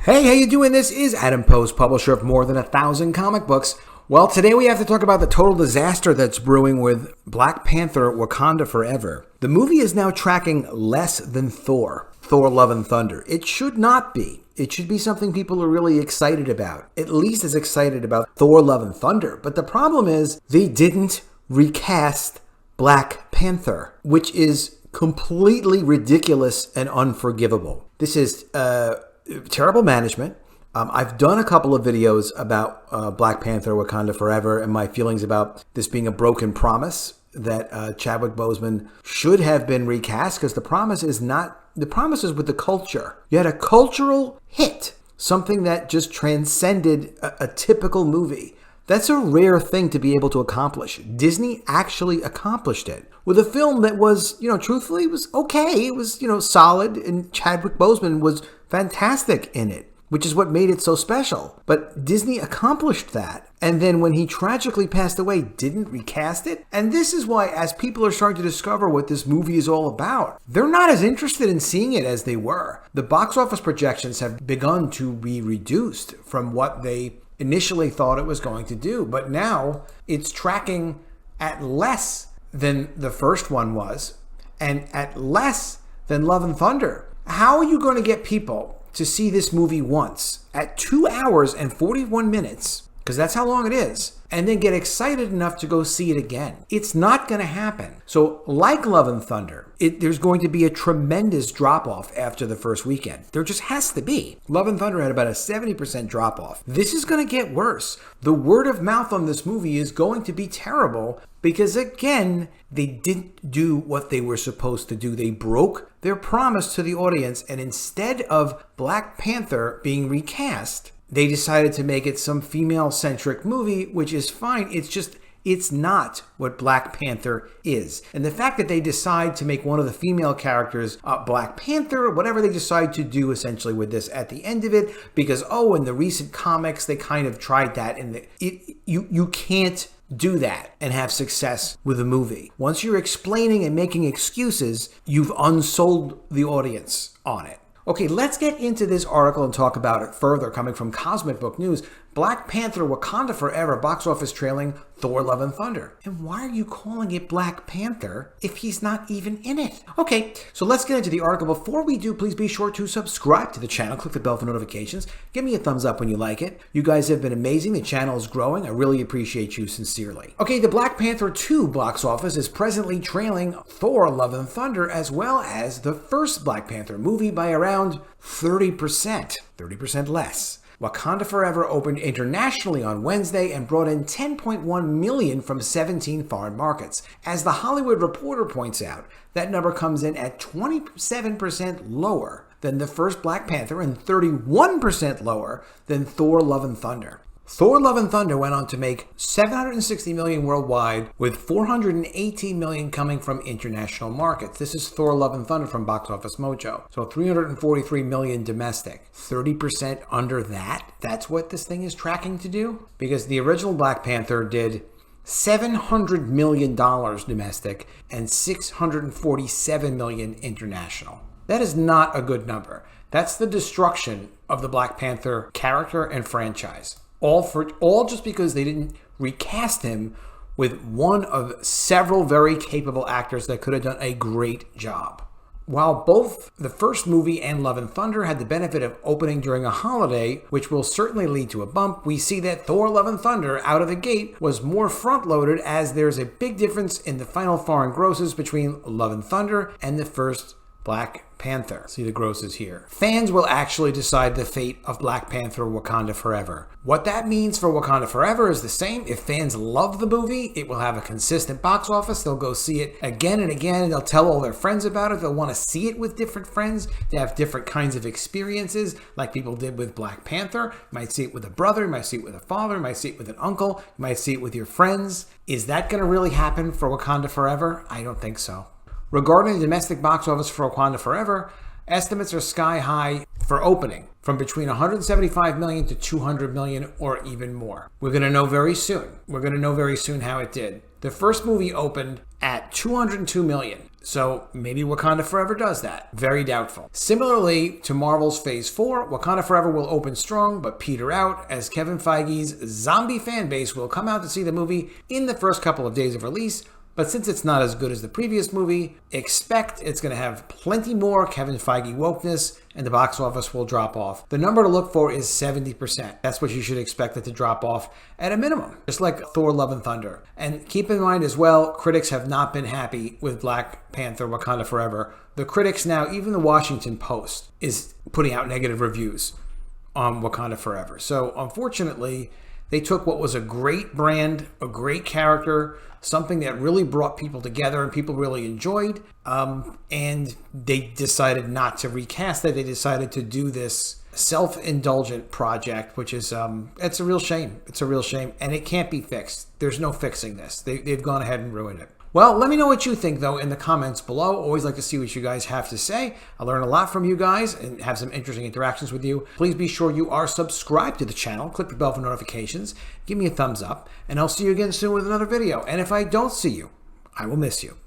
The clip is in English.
Hey, how you doing? This is Adam Post, publisher of more than 1,000 comic books. Well, today we have to talk about the total disaster that's brewing with Black Panther, Wakanda Forever. The movie is now tracking less than Thor, Love and Thunder. It should not be. It should be something people are really excited about, at least as excited about Thor, Love and Thunder. But the problem is they didn't recast Black Panther, which is completely ridiculous and unforgivable. This is terrible management. I've done a couple of videos about Black Panther, Wakanda Forever, and my feelings about this being a broken promise that Chadwick Boseman should have been recast, because the promise is with the culture. You had a cultural hit, something that just transcended a typical movie. That's a rare thing to be able to accomplish. Disney actually accomplished it with a film that was, truthfully, it was okay. It was, solid, and Chadwick Boseman was fantastic in it, which is what made it so special. But Disney accomplished that. And then when he tragically passed away, didn't recast it. And this is why, as people are starting to discover what this movie is all about, they're not as interested in seeing it as they were. The box office projections have begun to be reduced from what they initially thought it was going to do. But now it's tracking at less than the first one was, and at less than Love and Thunder. How are you going to get people to see this movie once at 2 hours and 41 minutes, because that's how long it is, and then get excited enough to go see it again? It's not going to happen. So like Love and Thunder, there's going to be a tremendous drop-off after the first weekend. There just has to be. Love and Thunder had about a 70% drop-off. This is going to get worse. The word of mouth on this movie is going to be terrible because, again, they didn't do what they were supposed to do. They broke their promise to the audience, and instead of Black Panther being recast, they decided to make it some female-centric movie, which is fine. It's not what Black Panther is. And the fact that they decide to make one of the female characters Black Panther, whatever they decide to do essentially with this at the end of it, because, in the recent comics, they kind of tried that. You can't do that and have success with a movie. Once you're explaining and making excuses, you've unsold the audience on it. Okay, let's get into this article and talk about it further. Coming from Cosmic Book News, Black Panther, Wakanda Forever, box office trailing Thor, Love and Thunder. And why are you calling it Black Panther if he's not even in it? Okay, so let's get into the article. Before we do, please be sure to subscribe to the channel. Click the bell for notifications. Give me a thumbs up when you like it. You guys have been amazing. The channel is growing. I really appreciate you sincerely. Okay, the Black Panther 2 box office is presently trailing Thor, Love and Thunder, as well as the first Black Panther movie by around 30% less. Wakanda Forever opened internationally on Wednesday and brought in $10.1 million from 17 foreign markets. As The Hollywood Reporter points out, that number comes in at 27% lower than the first Black Panther and 31% lower than Thor, Love and Thunder. Thor, Love and Thunder went on to make $760 million worldwide, with $418 million coming from international markets. This is Thor, Love and Thunder from Box Office Mojo. So $343 million domestic. 30% under that? That's what this thing is tracking to do? Because the original Black Panther did $700 million domestic and $647 million international. That is not a good number. That's the destruction of the Black Panther character and franchise. All just because they didn't recast him with one of several very capable actors that could have done a great job. While both the first movie and Love and Thunder had the benefit of opening during a holiday, which will certainly lead to a bump, we see that Thor, Love and Thunder out of the gate was more front-loaded, as there's a big difference in the final foreign grosses between Love and Thunder and the first Black Panther. See the grosses here. Fans will actually decide the fate of Black Panther, Wakanda Forever. What that means for Wakanda Forever is the same. If fans love the movie, it will have a consistent box office. They'll go see it again and again. They'll tell all their friends about it. They'll want to see it with different friends. They have different kinds of experiences, like people did with Black Panther. You might see it with a brother. You might see it with a father. You might see it with an uncle. You might see it with your friends. Is that going to really happen for Wakanda Forever? I don't think so. Regarding the domestic box office for Wakanda Forever, estimates are sky high for opening, from between $175 million to $200 million or even more. We're going to know very soon. We're going to know very soon how it did. The first movie opened at $202 million. So maybe Wakanda Forever does that. Very doubtful. Similarly to Marvel's Phase 4, Wakanda Forever will open strong but peter out, as Kevin Feige's zombie fan base will come out to see the movie in the first couple of days of release. But since it's not as good as the previous movie, expect it's going to have plenty more Kevin Feige wokeness, and the box office will drop off. The number to look for is 70%. That's what you should expect it to drop off at a minimum, just like Thor Love and Thunder. And keep in mind as well, critics have not been happy with Black Panther Wakanda Forever. The critics now, even the Washington Post, is putting out negative reviews on Wakanda Forever. So unfortunately, they took what was a great brand, a great character, something that really brought people together and people really enjoyed, and they decided not to recast it. They decided to do this self-indulgent project, which is, it's a real shame. It's a real shame, and it can't be fixed. There's no fixing this. They've gone ahead and ruined it. Well, let me know what you think, though, in the comments below. Always like to see what you guys have to say. I learn a lot from you guys and have some interesting interactions with you. Please be sure you are subscribed to the channel. Click the bell for notifications. Give me a thumbs up, and I'll see you again soon with another video. And if I don't see you, I will miss you.